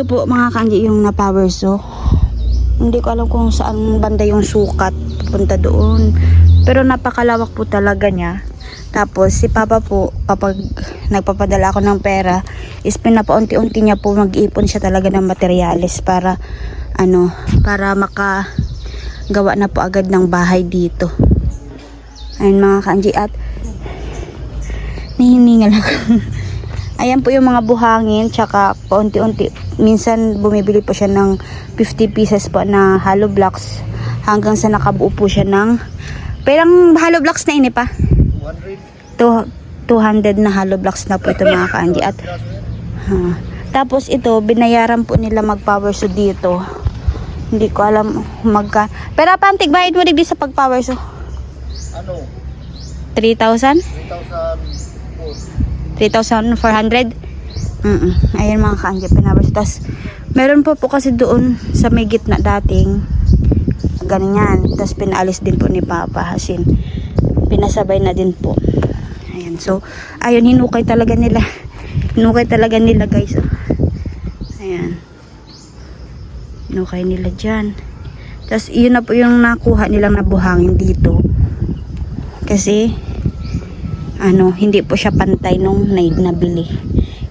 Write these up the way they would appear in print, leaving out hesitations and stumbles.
po mga kanji yung na-power saw. Hindi ko alam kung saan banda yung sukat pupunta doon. Pero napakalawak po talaga niya. Tapos si Papa po, kapag nagpapadala ako ng pera, is pinapaunti-unti niya po mag-ipon siya talaga ng materyales para para makagawa na po agad ng bahay dito. Ayun mga kanji, at nihiningal ako. Ayan po yung mga buhangin, tsaka paunti-unti. Minsan bumibili po siya ng 50 pieces po na hollow blocks hanggang sa nakabuo po siya ng perang hollow blocks na ini pa. 200 na hollow blocks na po ito mga kanji. At tapos ito, binayaran po nila mag-power saw dito. Hindi ko alam pero pantig bayad mo digdi sa pag-power saw. 3,000? 3,400. Ayun mga kanji, pinabas. Tapos meron po kasi doon sa may gitna dating ganyan. Tapos pinaalis din po ni Papa, Hasin. Pinasabay na din po. Ayan, so ayun, hinukay talaga nila. Hinukay talaga nila guys. Ayan, hinukay nila dyan. Tapos yun na po yung nakuha nilang nabuhangin dito. Kasi hindi po siya pantay nung nabili.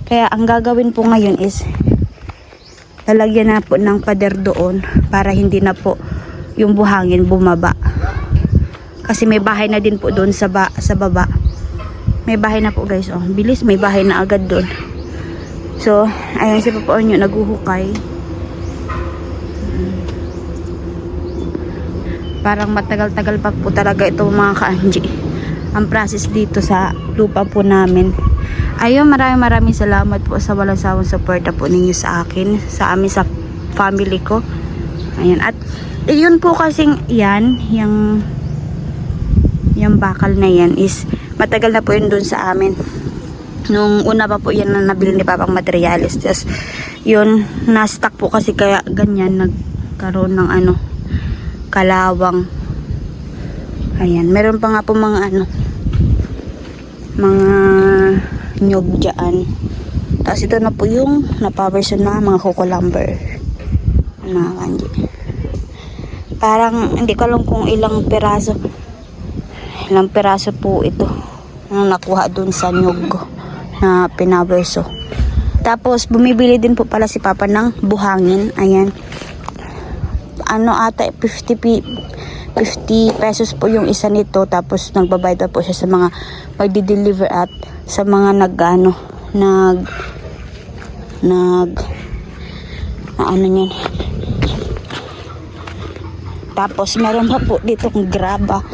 Kaya ang gagawin po ngayon is lalagyan na po ng pader doon para hindi na po yung buhangin bumaba. Kasi may bahay na din po doon sa baba. May bahay na po guys. Bilis, may bahay na agad doon. So, ayun si Papa Onyo naguhukay. Parang matagal-tagal pa po talaga ito mga kanji, ang process dito sa lupa po namin. Ayun, maraming salamat po sa walang sawang suporta po ninyo sa akin, sa amin, sa family ko. Ayan, at yun po kasing yan, yung bakal na yan is matagal na po yun dun sa amin. Nung una pa po yan na nabili ni Papang materialis. Tapos yun, na-stuck po kasi kaya ganyan, nagkaroon ng kalawang. Ayan, meron pa nga po mga mga nyog dyan. Tapos ito na po yung na-power saw na mga coco lumber. Mga kanji. Parang hindi ko alam kung ilang peraso po ito ang nakuha dun sa nyog na pinower saw. Tapos bumibili din po pala si Papa ng buhangin. Ayan, ata 50 pesos po yung isa nito. Tapos nagbabayad po siya sa mga magdi-deliver at sa mga niyan. Tapos meron pa po dito ng graba.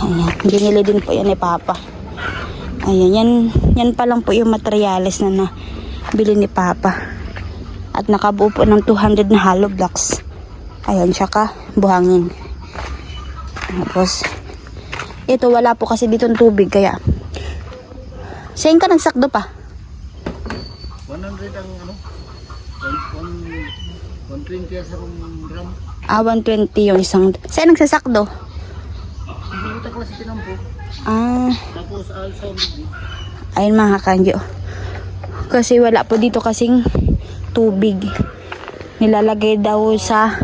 Ayan, binili din po yan ni Papa. Ayan, yan pa lang po yung materyales na nabili ni Papa. At nakabuo po ng 200 na hollow blocks. Ayan, tsaka buhangin. Tapos ito, wala po kasi dito ng tubig, kaya saan ka nagsakdo pa? 100 ang 120 sa gram. 120 yung isang. Saan nagsasakdo? Buta ko sa tinampo. Tapos also ayun mga kanjo. Kasi wala po dito kasing tubig. Nilalagay daw sa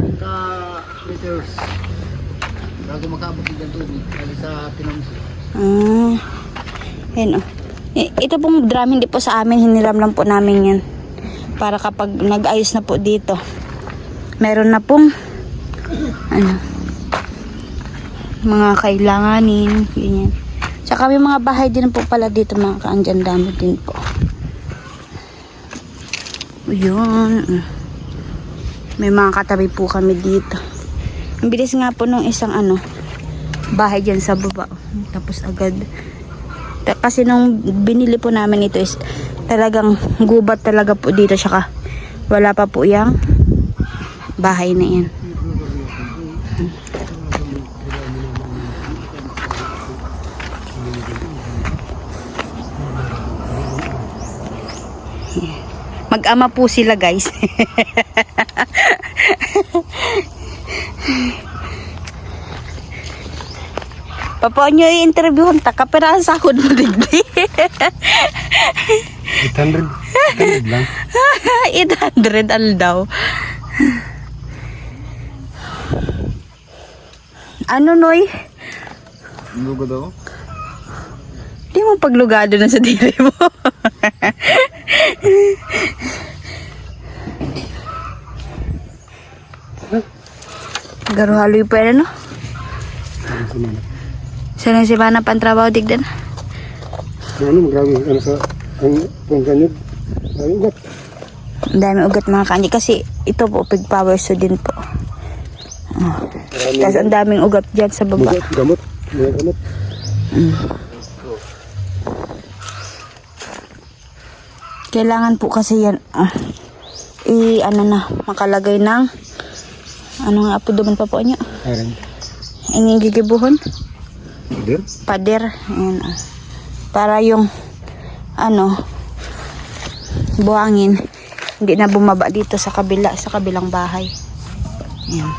liters. Bago makaabot ng tubig sa tinampo. Ayun ito pong drum hindi po sa amin, hiniram lang po namin yan. Para kapag nag-ayos na po dito, meron na pong mga kailanganin, ganyan. Tsaka may mga bahay din po pala dito mga kaandyan, dami din po. Yun. May mga katabi po kami dito. Ang bilis nga po nung isang bahay dyan sa baba. Tapos agad. Kasi nung binili po namin ito is talagang gubat talaga po dito. Tsaka wala pa po yung bahay na yan. Mag-ama po sila guys. Papa nyo i-interviewon ta kapira ang sahod mo digdi. 800. 800 lang. 800 al daw. Ano Noy? Lugo daw? Di mo paglugado na sa diri mo. Garo haloy pa na no? Sana si Mana pantrabaho digdan. Ano, magrabi. Ano sa, ang pangkanyod. Ang ugat. Ang dami ugat mga kanji kasi ito po pig power so din po. Tapos ang daming ugat dyan sa baba. Ugat, gamot. Mga gamot. Kailangan po kasi yan ano na makalagay ng ano nga po duman pa po niya. Ayan. Ang gigibuhon. There. Pader. Ayan, para yung ano buhangin hindi na bumaba dito sa kabilang bahay. Ayan.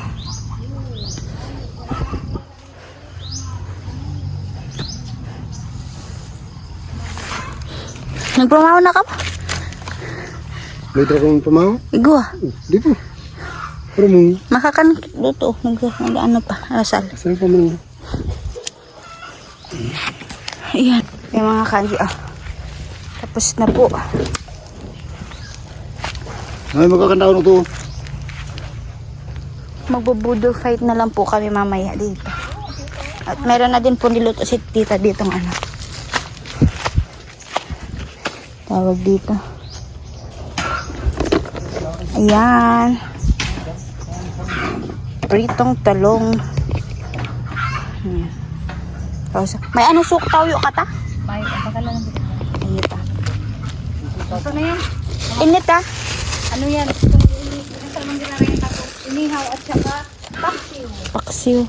Nagpamaw na ka pa? May akong pamaho? Igo ah. Di po. Pero mong, Makakan dito. Ano pa? Asal. saan pa mong? Ayan. Yung mga kanji tapos na po. Ay, magkakantaon na to. Magbo-budol fight na lang po kami mamaya dito. At meron na din po niluto si tita ditong ano. Tawag dito. Ayan. Pritong talong. Tapos, may ano suka tayo kata? May pagkakalan ng Init ah. Ito na yan. Init ah. Ano yan? Ito naman ginarayan ako. Inihaw at saka paksiw. Paksiw.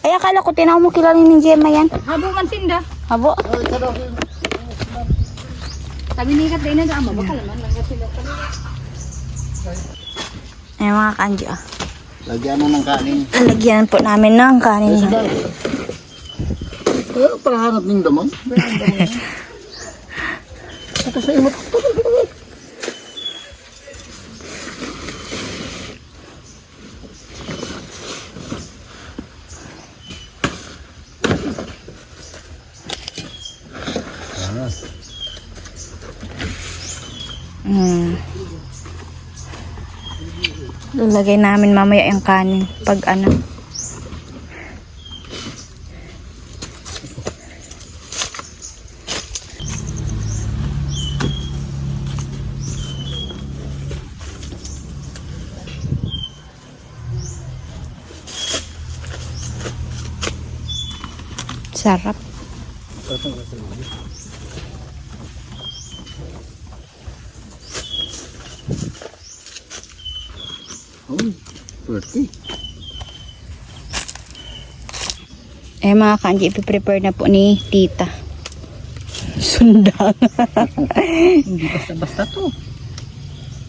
Ay, akala ko tinaw mo kilala ni Gemma yan. Habo man sinda. Habo. Sabi ni Kat, dahil na bakal man. Sila. Ay, mga kanji Lagyan na ng kanin. Lagyan po namin ng kanin. Para hanap ng damang. Ito sa imot. Lalagay namin mamaya yung kanin pag ano. Sarap. Oh, swerte. Mga kanji, ipiprepare na po ni tita. Sundang. Hindi basta-basta to.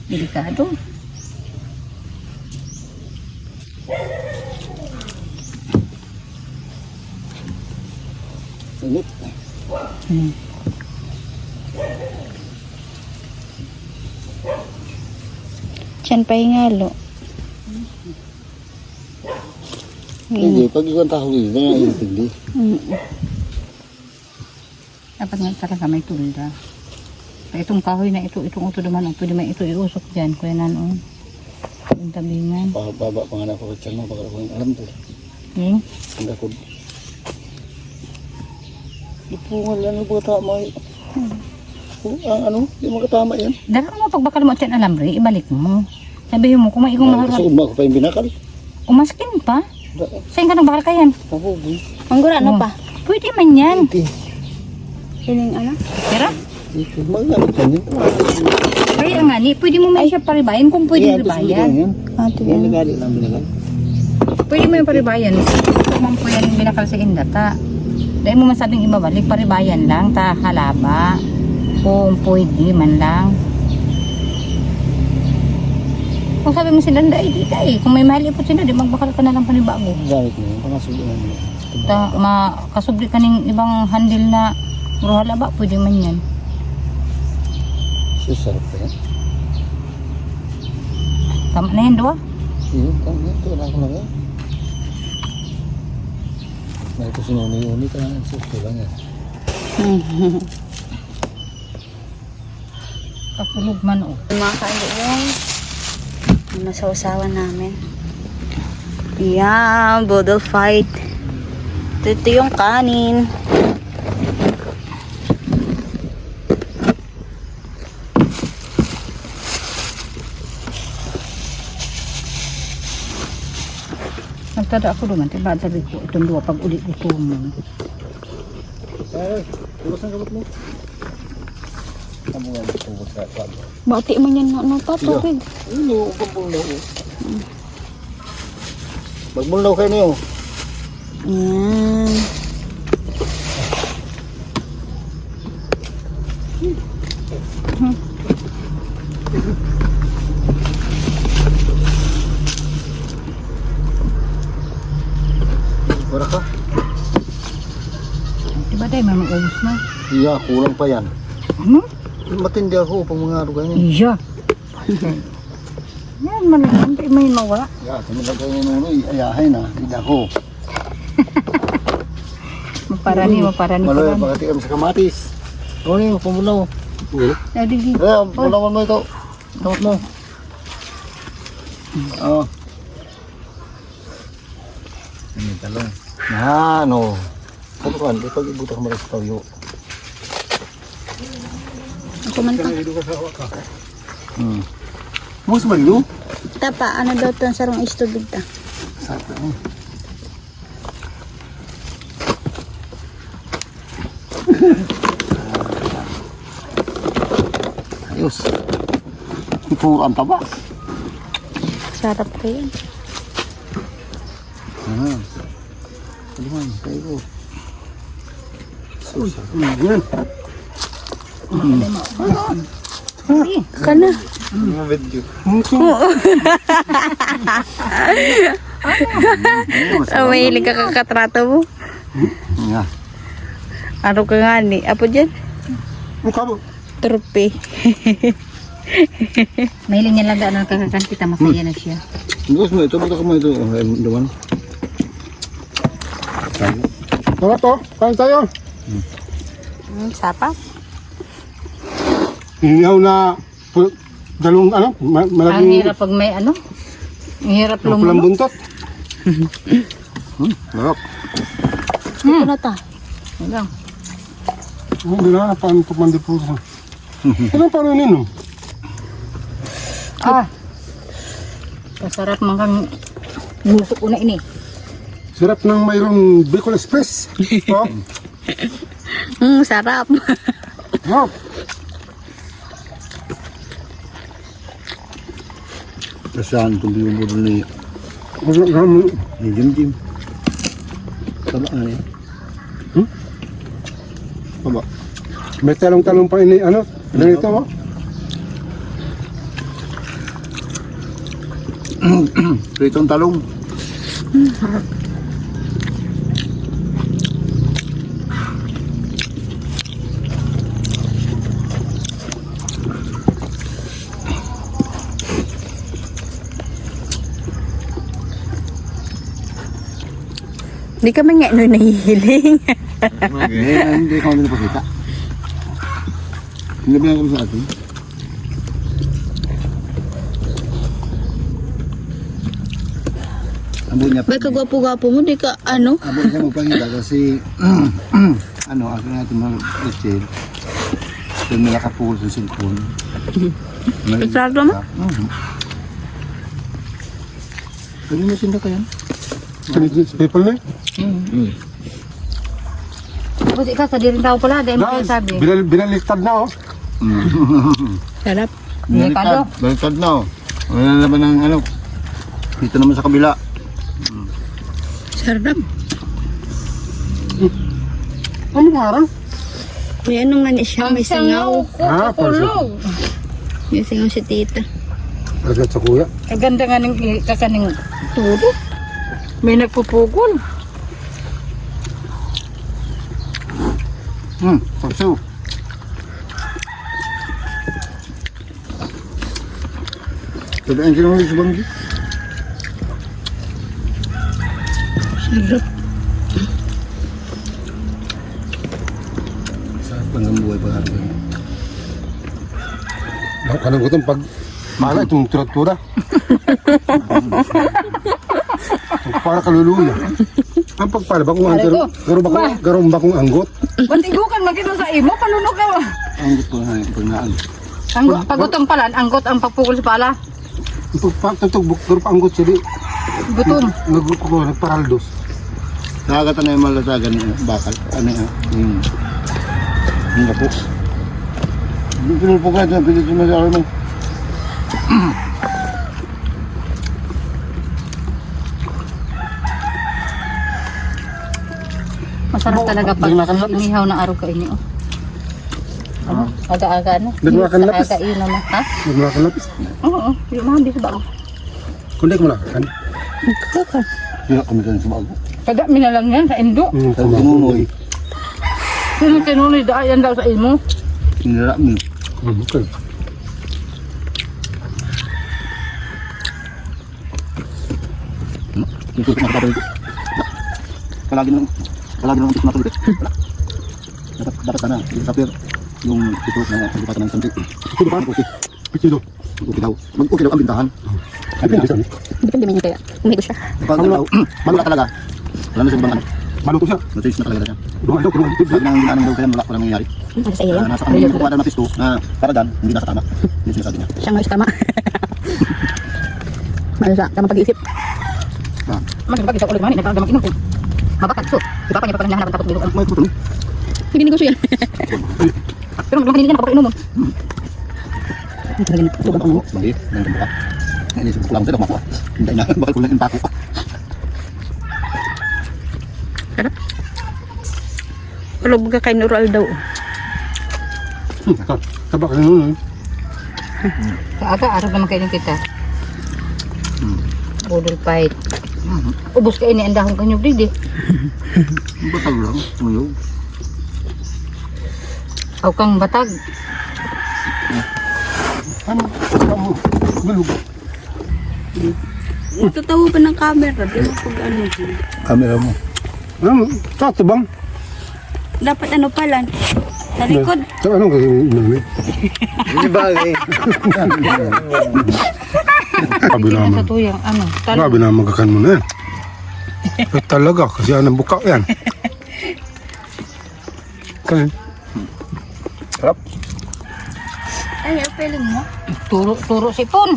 Delikado. Init. Diyan pa hingalo. Hindi, pag ikaw ang tao dito, na hindi. Dapat nga talaga may tulda. Itong kahoy na ito, itong uto naman, pwede may ito iusok dyan. Kuya nanon. Yung tabingan. Baba pa nga na ako sa mo, baka ako yung alam to. Hmm? Ang dakod. Lipungan lang yung tama eh. Ang ano, yung mga tama yan. Dahil mo pagbakal mo at yan alambre, ibalik mo. Sabihin mo, kung may ikong Kasi mahal, uma ko pa yung binakal. umaskin pa. Saan ka nang bakal ka yan? Ako, boy. Ang gura, ano pa? Pwede man yan. Iti. Sining ano? Tira? Iti. Magalit yan yun. Kaya nga ni, pwede mo may siya paribayan kung pwede ribayan. Ate, Yung nagali lang binakal. Pwede mo yung paribayan. Kung man po yan yung binakal sa indata. Dahil mo masabing ibabalik, paribayan lang, ta halaba. Kung pwede man lang. Kung sabi mo sila, hindi ka eh. Kung may mahal ipot sila, di magbakal ka na lang panibago. Galit mo yun. Pangasulungan mo. Ta, makasubli ka ng ibang handle na ruhala ba? Pwede man yan. Sarap pa yan. Tama na yan, diba? Yun, tama. Ito lang ko lang yan. Na ito sinuni-uni ka lang. Ito lang yan. Kapulog man o. Mga kaanggit yung nasawsawan namin. Yan, bodol fight. Ito yung kanin. Nagtada ako naman, diba? Sabi ko, itong dua pag ulit ito mo. Ay, tulos ang gamot mo. Kamu nga matubos sa kwado. Bati man yan na tatubig. Ano, pambulaw. Magbulaw kayo niyo. Yan. Para ka? Diba tayo, may maubos na. Iya, kulang pa yan. Ano? Matindi ako pang mga araw ganyan. Iya. Yan, malaman. Di may mawala. Ya, tumilag kayo ni Nunoy. Ayahay na. Hindi ako. Maparani ko Maloy, lang. pakati kami sa kamatis. Ano yun, pumulaw. Digi. Kaya, pulawan mo ito. Tawat mo. Oo. Ano yung talong? Ano? Ano ka? Di pag ibuta ka malas sa tayo. Ako man pa. Mas malilo? Tapa, ano daw ito sarong istubig ta? Sarap na. Ayos. Puro ang taba. Sarap ko yan. Ano man, kayo ko. Yan. Kana. Mga video. Mahilig ka kakatrato mo. Nga. Ano ka nga ni? Apo dyan? Mukha mo. Trupe. Mahiling niya lang na kakakanta, masaya na siya. Gusto mo ito, buta ka mo ito. Duman. Tama to. Kain tayo. Sapa? Inihaw na dalawang ano, Ang malaging hirap pag may ano? Ang hirap pulang lumulo. buntot. Sarap. Ito na ta. Lang. Hindi na, paano ito mandi po. Ano paano nino? Ah. Kasarap man kang musok una ini. Sarap ng mayroong Bicol Express. Oh, Sarap. oh. Saan itong biyuburo ni Jim Jim? Taba na yan. Taba. May talong-talong pa ini, ano, ganito oh. Pritong talong. Hindi ka man nga ano nahihiling. Hindi ka nila pakita. Hindi ba ko sa atin? Abo niya pa. Ba't kagwapo-gwapo mo? Di ka ano? Abo niya magpangita kasi ano, akin natin mga Rachel. Doon nila kapul sa cellphone. Eksakto mo? Ganun na sinda ka yan? People na Tapos ikaw sa dirin tao pala, dahil mo kayo sabi. binaliktad na oh. Sarap. Delikado. Baliktad na oh. Wala na naman ng ano. Dito naman sa kabila. Sarap. Ano nga rin? May anong nga ni siya, may singaw. Ah, Kulog. May singaw si tita. Agad sa kuya. Ang ganda nga ng kakaning tulo. May nagpupugol. Pagsaw. Tadaan sila mga sa banggi. Sarap. Sarap lang ang buhay pag-harap. Ako ka ng gutom pag mala itong tura-tura. Para kaluluya. Ang pagpala ba kung ang Pare ko. garong ba kung anggot? Batigukan man kita sa imo, panuno ka. Ang gusto na yung pagnaan. Pagutong pala, anggot ang pagpukol sa pala. Pagtagtog pero pa anggot siya di. Gutom. Nagparaldos. Nakakata na yung malasagan ng bakal. Ano yan? Yung kapok. Yung pinulpukan dyan, pilit yung masyari mo. Masarap talaga pag inihaw na araw ka ini. Oh. Ano? Aga-aga ano? Nagmakan lapis. Aga yun naman. Ha? Nagmakan lapis. Oo. Yung mga bis ba? Kundi ko na kan. Nagkaka. Hindi kami sa bago. Kada minalang yan sa indo. Sa tinunoy. Sino tinuloy daayan daw sa imo? Sinira mo. Okay. Yung sulit na kapatid. Palagi lang ito matulog. Dapat sana. Yung sapir. Yung ito na pagpapatan ng santik. Ito ba? Okay. Pichido. Okay daw. Okay daw ang bintahan. Ay, pinag isa. Depende man yung kaya. Umigo siya. Pag ano daw, malula talaga. Wala na sa ibang ano. Maluto siya. Matiis na talaga siya. Duha ito, kuno. Sabi ng ginanong daw kaya wala nangyayari. Para sa iyo yan. Nasa kami yung kukuha daw na pisto na para dan, hindi nasa tama. Yung sinasabi niya. Siya nga is tama. Ano siya? Tama pag-iisip. Magpag isa ulit man, nagkagamang inom ko. Mabakat so. Iba pa niya papag nahanap tapos bilog. May puto ni. Hindi negosyo yan. Pero magpag kanina kapag inom mo. Subang ako. Mali. Nandun ba? Inisip ko lang sila makuha. Hindi na. Bakal ko lang yung pako. Kulog ka kay Nural daw. Tabak na nun. Aga araw naman kayo kita. Budol fight. Ubus ka ini ang dahong kanyog didi. Batag lang. Mayog. Aw kang batag. Ano? Galug. Natatawa pa ng camera. Di mo pag ano. Camera mo. Ano? Tato bang? Dapat ano pala. Sa likod. Sa anong kasi namin? Hindi ba eh. Sabi Sa naman. tuyang ano. Talo. Sabi naman magakan mo na yan. Eh talaga, kasi yan ang buka yan. Kaya, Sarap. Ay, feeling mo? Turo sipon.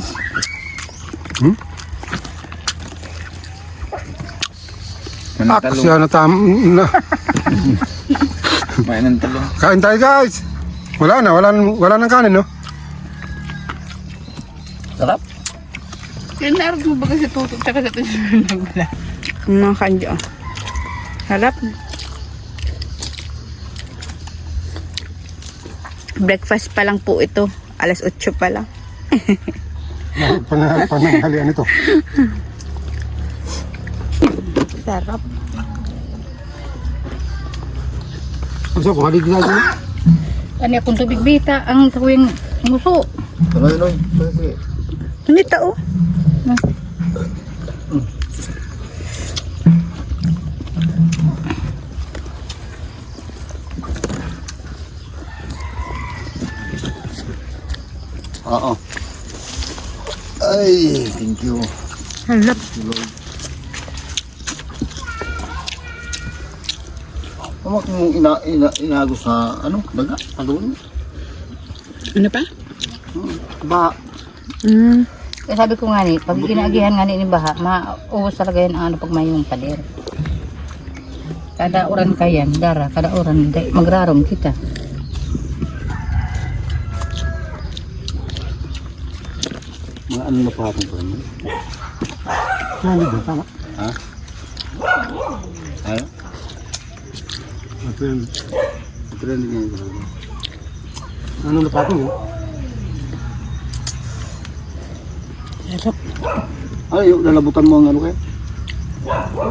kasi yan na. May nang talo. Kain tayo guys. Wala nang kanin no? Sarap. Yan naroon mo baga sa tutok tsaka sa tutok. Mga kanjo. Harap. Breakfast pa lang po ito. Alas 8 pa lang. Pananghalian ito. Sarap. Gusto ko, haligi tayo. Ano akong tubig bita ang tuwing nguso. Tuloy, Noy. Sige. Hindi tao. Oo. Ay, thank you. Harap. Pamak mo inagos sa ano, daga, talon. Ano pa? Ba, Kaya sabi ko nga ni, pag inaagihan nga ni baha, maubos talaga yan ang ano pag may yung pader. Kada oran kayan, dara, kada oran magrarom kita. mga ano na pa akong pala. Ano ba? Tama. Ha? Ayaw? Trending yan. Ano na pa yun? Sarap. Ay, lalabutan mo ang ano kayo?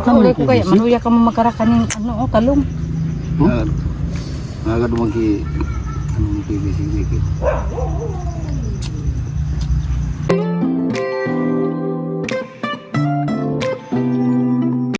Kulay ko kaya, manuya ka mo magkarakan ng ano, talong. Ah, Agad mo ki, ano mo PVC,